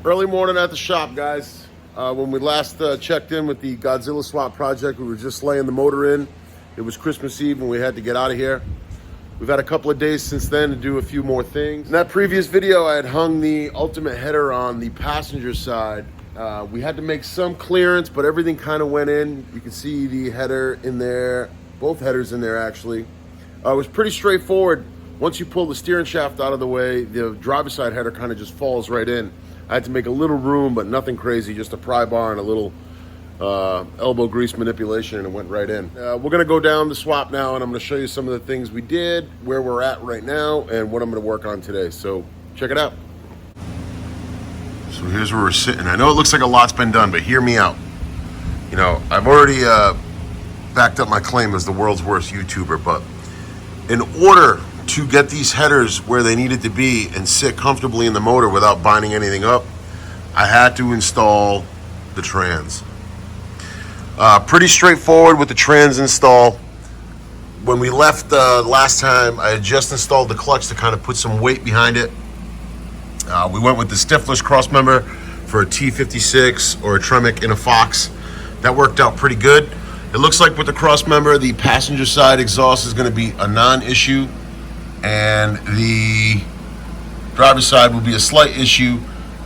Early morning at the shop, guys. When we last checked in with the Godzilla swap project, we were just laying the motor in. It was Christmas Eve and we had to get out of here. We've had a couple of days since then to do a few more things. In that previous video, I had hung the ultimate header on the passenger side. We had to make some clearance, but everything kind of went in. You can see the header in there, both headers in there actually. It was pretty straightforward. Once you pull the steering shaft out of the way, the driver's side header kind of just falls right in. I had to make a little room, but nothing crazy, just a pry bar and a little elbow grease manipulation, and it went right in. We're gonna go down the swap now, and I'm gonna show you some of the things we did, where we're at right now, and what I'm gonna work on today. So check it out. So here's where we're sitting. I know it looks like a lot's been done, but hear me out. You know, I've already backed up my claim as the world's worst YouTuber, but in order to get these headers where they needed to be and sit comfortably in the motor without binding anything up, I had to install the trans. Pretty straightforward with the trans install. When we left last time, I had just installed the clutch to kind of put some weight behind it. We went with the stifless crossmember for a T56 or a Tremec in a Fox. That worked out pretty good. It looks like with the crossmember, the passenger side exhaust is going to be a non-issue, and the driver's side will be a slight issue,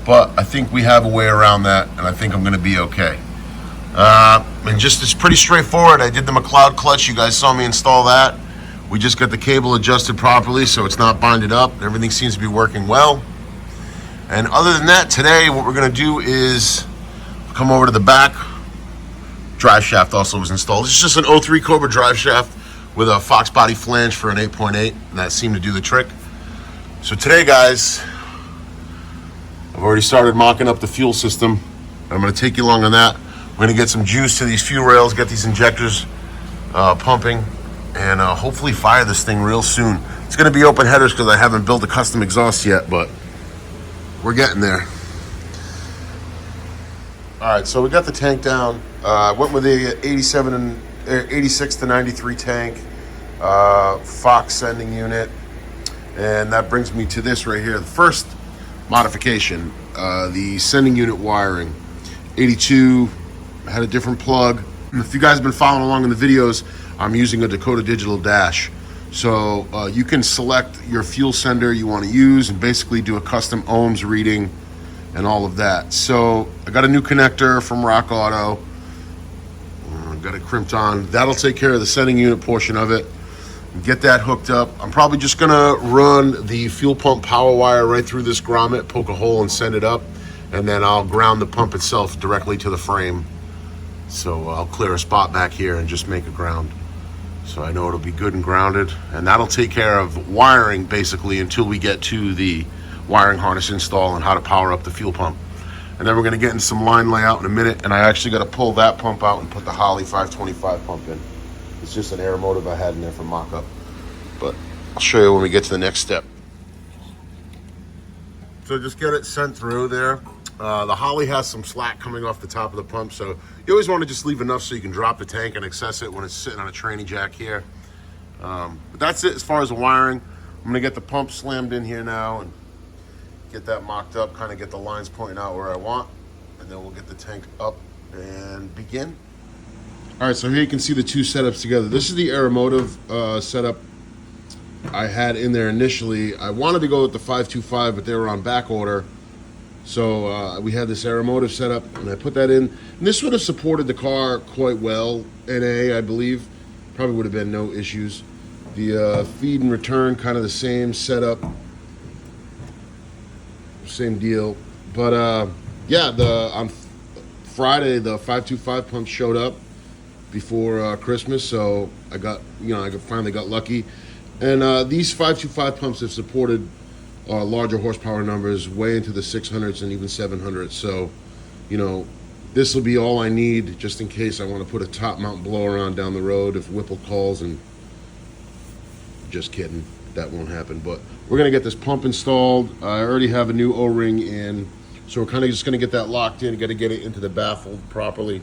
but I think we have a way around that, and I think I'm going to be okay. And just, it's pretty straightforward. I did the McLeod clutch. You guys saw me install that. We just got the cable adjusted properly so it's not binded up. Everything seems to be working well. And other than that, today what we're going to do is come over to the back. Drive shaft also was installed. It's just an 03 Cobra drive shaft with a Foxbody flange for an 8.8, and that seemed to do the trick. So today, guys, I've already started mocking up the fuel system. I'm going to take you along on that. We're going to get some juice to these fuel rails, get these injectors pumping, and hopefully fire this thing real soon. It's going to be open headers because I haven't built a custom exhaust yet, but we're getting there. All right, so we got the tank down. I went with the 86 to 93 tank, Fox sending unit, and that brings me to this right here. The first modification, the sending unit wiring. 82 had a different plug. If you guys have been following along in the videos, I'm using a Dakota digital dash. So you can select your fuel sender you want to use and basically do a custom ohms reading and all of that. So I got a new connector from Rock Auto. Got it crimped on. That'll take care of the sending unit portion of it. Get that hooked up. I'm probably just gonna run the fuel pump power wire right through this grommet, poke a hole and send it up, and then I'll ground the pump itself directly to the frame. So I'll clear a spot back here and just make a ground. So I know it'll be good and grounded, and that'll take care of wiring basically until we get to the wiring harness install and how to power up the fuel pump. And then we're gonna get in some line layout in a minute, and I actually gotta pull that pump out and put the Holley 525 pump in. It's just an air motive I had in there for mock-up. But I'll show you when we get to the next step. So just get it sent through there. The Holley has some slack coming off the top of the pump, so you always wanna just leave enough so you can drop the tank and access it when it's sitting on a tranny jack here. But that's it as far as the wiring. I'm gonna get the pump slammed in here now and get that mocked up, kind of get the lines pointing out where I want, and then we'll get the tank up and begin. All right, so here you can see the two setups together. This is the Aeromotive setup I had in there initially. I wanted to go with the 525, but they were on back order. So we had this Aeromotive setup, and I put that in. And this would have supported the car quite well, NA, I believe. Probably would have been no issues. The feed and return, kind of the same setup. Same deal. But yeah, on Friday, the 525 pump showed up before Christmas, so I finally got lucky. And these 525 pumps have supported larger horsepower numbers way into the 600s and even 700s. So, you know, this will be all I need just in case I want to put a top mount blower on down the road if Whipple calls. And just kidding, that won't happen. But we're gonna get this pump installed. I already have a new O-ring in, so we're kind of just gonna get that locked in. Got to get it into the baffle properly.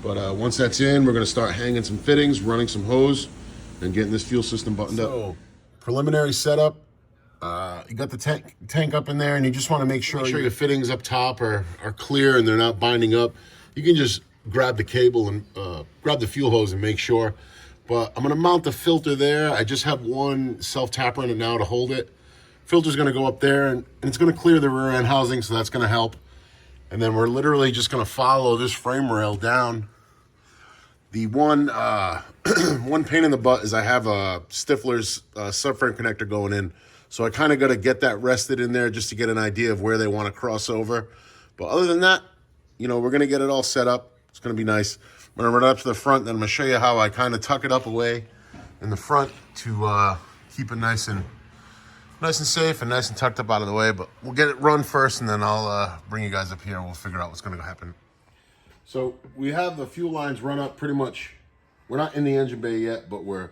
But once that's in, we're gonna start hanging some fittings, running some hose, and getting this fuel system buttoned up. Preliminary setup. You got the tank up in there, and you just want to make sure your fittings up top are clear and they're not binding up. You can just grab the cable and grab the fuel hose and make sure. But I'm going to mount the filter there. I just have one self-tapper in it now to hold it. Filter's going to go up there, and it's going to clear the rear end housing, so that's going to help. And then we're literally just going to follow this frame rail down. The one one pain in the butt is I have a Stifler's subframe connector going in. So I kind of got to get that rested in there just to get an idea of where they want to cross over. But other than that, you know, we're going to get it all set up. It's going to be nice. I'm going to run it up to the front, then I'm going to show you how I kind of tuck it up away in the front to keep it nice and safe and nice and tucked up out of the way. But we'll get it run first, and then I'll bring you guys up here and we'll figure out what's going to happen. So we have the fuel lines run up pretty much. We're not in the engine bay yet, but we're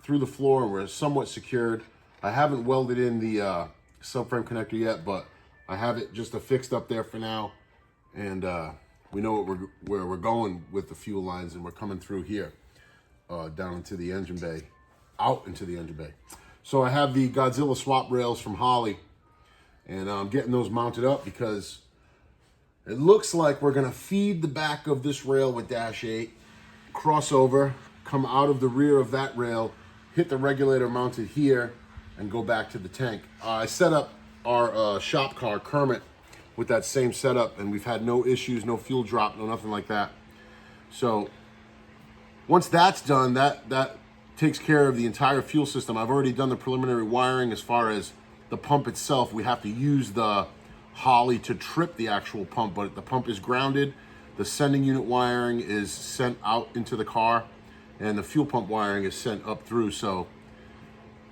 through the floor and we're somewhat secured. I haven't welded in the subframe connector yet, but I have it just affixed up there for now. And we know where we're going with the fuel lines, and we're coming through here down into the engine bay, out into the engine bay. So I have the Godzilla swap rails from Holley, and I'm getting those mounted up because it looks like we're gonna feed the back of this rail with dash 8, cross over, come out of the rear of that rail, hit the regulator mounted here, and go back to the tank. I set up our shop car, Kermit, with that same setup, and we've had no issues, no fuel drop, no nothing like that. So once that's done, that takes care of the entire fuel system. I've already done the preliminary wiring as far as the pump itself. We have to use the Holley to trip the actual pump, but the pump is grounded. The sending unit wiring is sent out into the car, and the fuel pump wiring is sent up through. So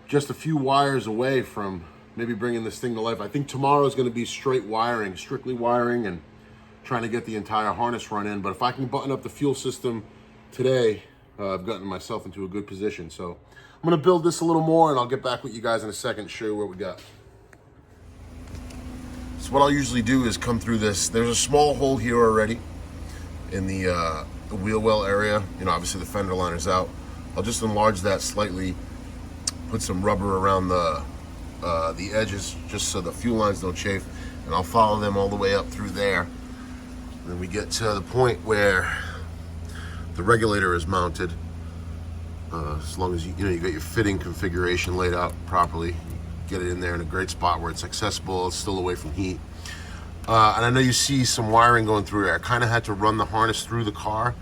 just a few wires away from maybe bringing this thing to life. I think tomorrow is going to be straight wiring, strictly wiring, and trying to get the entire harness run in. But if I can button up the fuel system today, I've gotten myself into a good position. So I'm going to build this a little more, and I'll get back with you guys in a second to show you what we got. So what I'll usually do is come through this. There's a small hole here already in the wheel well area. You know, obviously the fender liner's out. I'll just enlarge that slightly, put some rubber around the edges just so the fuel lines don't chafe, and I'll follow them all the way up through there. And then we get to the point where the regulator is mounted. As long as you got your fitting configuration laid out properly, get it in there in a great spot where it's accessible, it's still away from heat. And I know you see some wiring going through there. I kind of had to run the harness through the car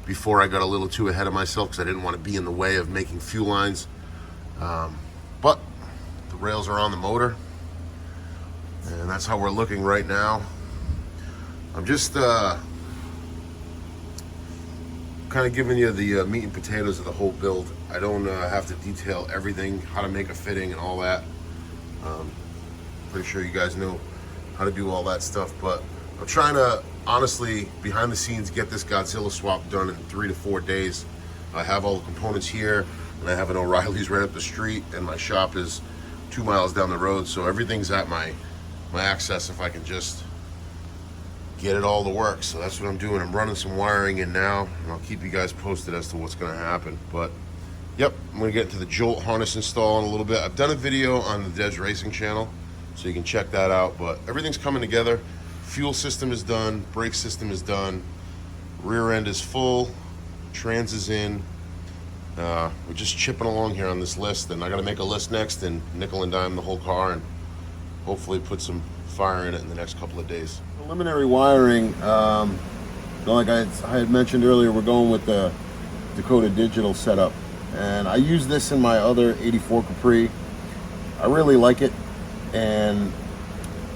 before I got a little too ahead of myself because I didn't want to be in the way of making fuel lines. But the rails are on the motor, and that's how we're looking right now. I'm just kind of giving you the meat and potatoes of the whole build. I don't have to detail everything, how to make a fitting and all that. Pretty sure you guys know how to do all that stuff, but I'm trying to honestly behind the scenes get this Godzilla swap done in 3 to 4 days. I have all the components here, and I have an O'Reilly's right up the street, and my shop is 2 miles down the road, so everything's at my access if I can just get it all to work. So that's what I'm doing. I'm running some wiring in now, and I'll keep you guys posted as to what's going to happen. But yep, I'm going to get into the Jolt harness install in a little bit. I've done a video on the Dez Racing channel, so you can check that out. But everything's coming together. Fuel system is done, brake system is done, rear end is full, trans is in. We're just chipping along here on this list, and I got to make a list next and nickel and dime the whole car and hopefully put some fire in it in the next couple of days. Preliminary wiring, like I had mentioned earlier, we're going with the Dakota digital setup, and I use this in my other 84 Capri. I really like it, and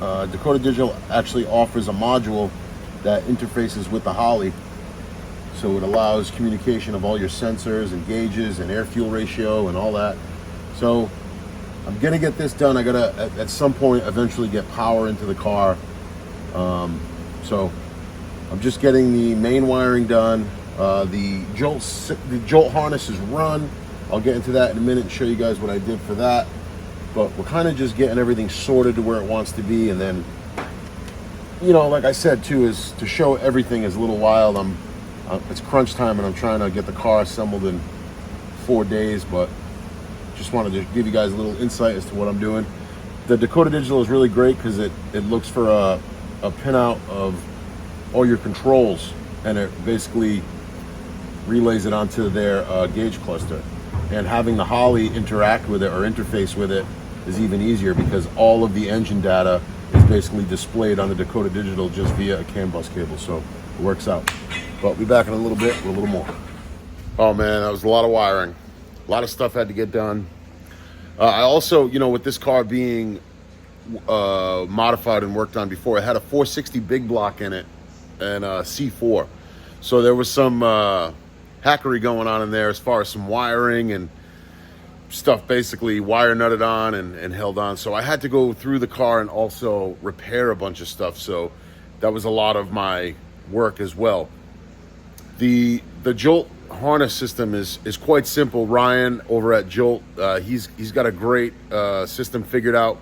Dakota digital actually offers a module that interfaces with the Holley. So it allows communication of all your sensors and gauges and air fuel ratio and all that. So I'm gonna get this done. I gotta at some point eventually get power into the car. So I'm just getting the main wiring done. The Jolt harness is run. I'll get into that in a minute and show you guys what I did for that. But we're kind of just getting everything sorted to where it wants to be, and then, you know, like I said too, is to show everything is a little wild. It's crunch time, and I'm trying to get the car assembled in 4 days, but just wanted to give you guys a little insight as to what I'm doing. The Dakota Digital is really great because it looks for a pinout of all your controls, and it basically relays it onto their gauge cluster. And having the Holley interact with it or interface with it is even easier because all of the engine data is basically displayed on the Dakota Digital just via a CAN bus cable, so it works out. But we'll be back in a little bit with a little more. Oh man, that was a lot of wiring. A lot of stuff had to get done. I also, you know, with this car being modified and worked on before, it had a 460 big block in it and a C4. So there was some hackery going on in there as far as some wiring and stuff basically wire nutted on and held on. So I had to go through the car and also repair a bunch of stuff. So that was a lot of my work as well. The Jolt harness system is quite simple. Ryan over at Jolt, he's got a great system figured out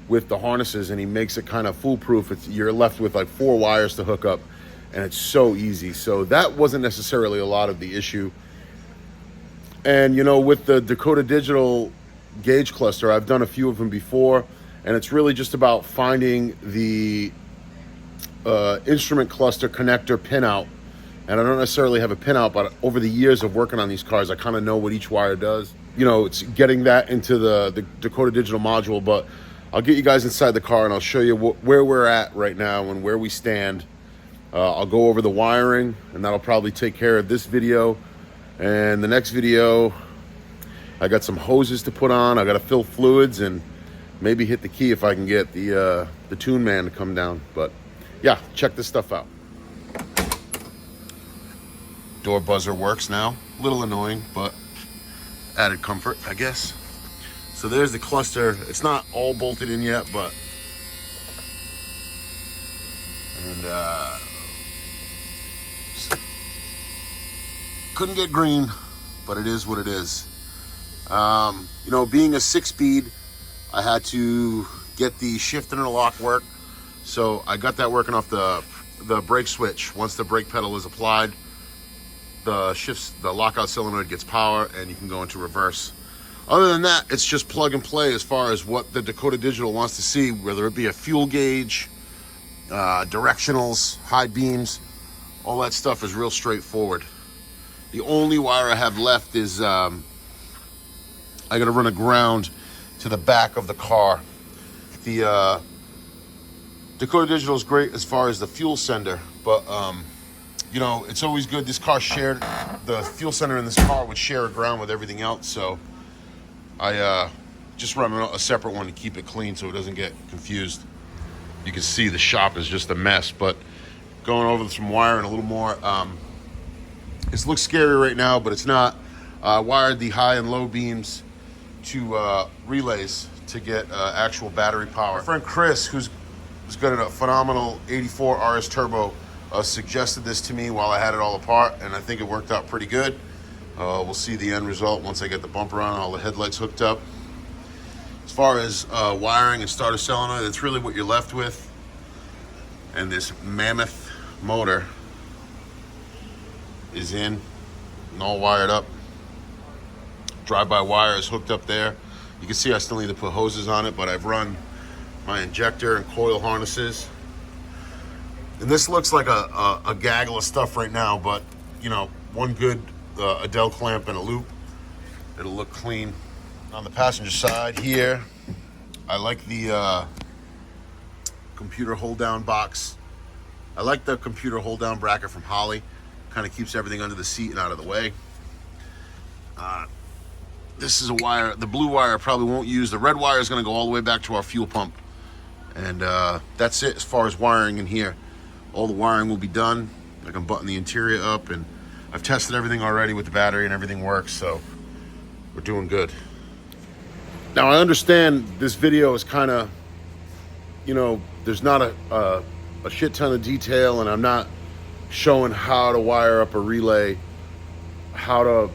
with the harnesses, and he makes it kind of foolproof. You're left with like 4 wires to hook up, and it's so easy. So that wasn't necessarily a lot of the issue. And you know, with the Dakota Digital gauge cluster, I've done a few of them before, and it's really just about finding the instrument cluster connector pinout. And I don't necessarily have a pinout, but over the years of working on these cars, I kind of know what each wire does. You know, it's getting that into the Dakota Digital module, but I'll get you guys inside the car and I'll show you where we're at right now and where we stand. I'll go over the wiring, and that'll probably take care of this video. And the next video, I got some hoses to put on. I got to fill fluids and maybe hit the key if I can get the tune man to come down. But yeah, check this stuff out. Door buzzer works now. A little annoying, but added comfort, I guess. So there's the cluster. It's not all bolted in yet, but couldn't get green, but it is what it is. You know, being a 6-speed, I had to get the shift and interlock work. So I got that working off the brake switch. Once the brake pedal is applied, the lockout solenoid gets power and you can go into reverse. Other than that, it's just plug and play as far as what the Dakota Digital wants to see, whether it be a fuel gauge, directionals, high beams, all that stuff is real straightforward. The only wire I have left is I gotta run a ground to the back of the car. The Dakota Digital is great as far as the fuel sender, but you know, it's always good. This car shared, the fuel sender in this car would share a ground with everything else, so I just run a separate one to keep it clean so it doesn't get confused. You can see the shop is just a mess, but going over some wiring a little more, it looks scary right now, but it's not. I wired the high and low beams to relays to get actual battery power. My friend Chris, who's got a phenomenal 84 RS Turbo, suggested this to me while I had it all apart, and I think it worked out pretty good. We'll see the end result once I get the bumper on, all the headlights hooked up. As far as wiring and starter solenoid, that's really what you're left with. And this mammoth motor is in and all wired up. Drive-by wire is hooked up there. You can see I still need to put hoses on it, but I've run my injector and coil harnesses. And this looks like a gaggle of stuff right now, but you know, one good Adele clamp and a loop, it'll look clean. On the passenger side here, I like the computer hold down box. I like the computer hold down bracket from Holley. Kind of keeps everything under the seat and out of the way. This is a wire, the blue wire I probably won't use. The red wire is going to go all the way back to our fuel pump. And that's it as far as wiring in here. All the wiring will be done. I can button the interior up, and I've tested everything already with the battery and everything works, so we're doing good. Now I understand this video is kind of, you know, there's not a shit ton of detail, and I'm not showing how to wire up a relay, how to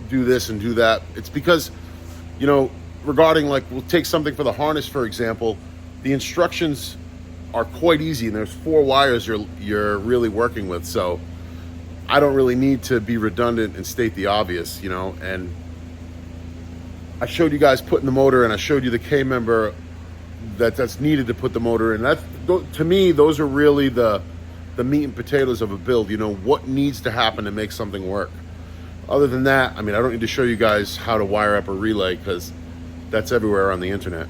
do this and do that. It's because, you know, regarding, like, we'll take something for the harness, for example, the instructions are quite easy, and there's 4 wires you're really working with, so I don't really need to be redundant and state the obvious, you know. And I showed you guys putting the motor in. I showed you the K member that's needed to put the motor in. That's, to me, those are really the meat and potatoes of a build. You know, what needs to happen to make something work. Other than that, I mean, I don't need to show you guys how to wire up a relay because that's everywhere on the internet.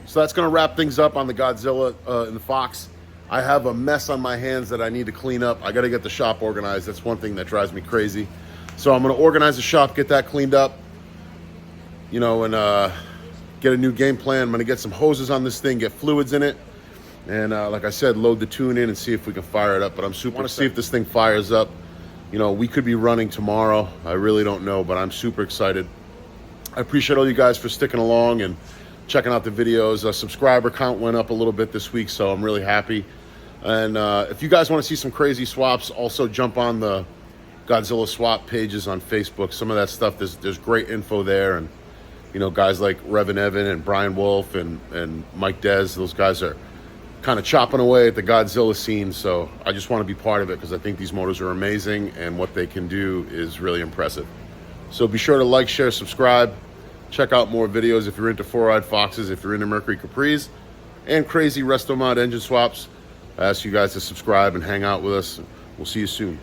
So that's going to wrap things up on the Godzilla and the Fox. I have a mess on my hands that I need to clean up. I got to get the shop organized. That's one thing that drives me crazy. So I'm going to organize the shop, get that cleaned up, you know, and get a new game plan. I'm going to get some hoses on this thing, get fluids in it, and like I said, load the tune in and see if we can fire it up. But I'm super excited to see if this thing fires up. You know, we could be running tomorrow. I really don't know, but I'm super excited. I appreciate all you guys for sticking along and checking out the videos. Subscriber count went up a little bit this week, so I'm really happy. And if you guys want to see some crazy swaps, also jump on the Godzilla swap pages on Facebook. Some of that stuff, there's great info there. And, you know, guys like Revan Evan and Brian Wolf and Mike Dez, those guys are kind of chopping away at the Godzilla scene. So I just want to be part of it because I think these motors are amazing and what they can do is really impressive. So be sure to like, share, subscribe. Check out more videos if you're into four-eyed foxes, if you're into Mercury Capris, and crazy resto mod engine swaps. I ask you guys to subscribe and hang out with us. We'll see you soon.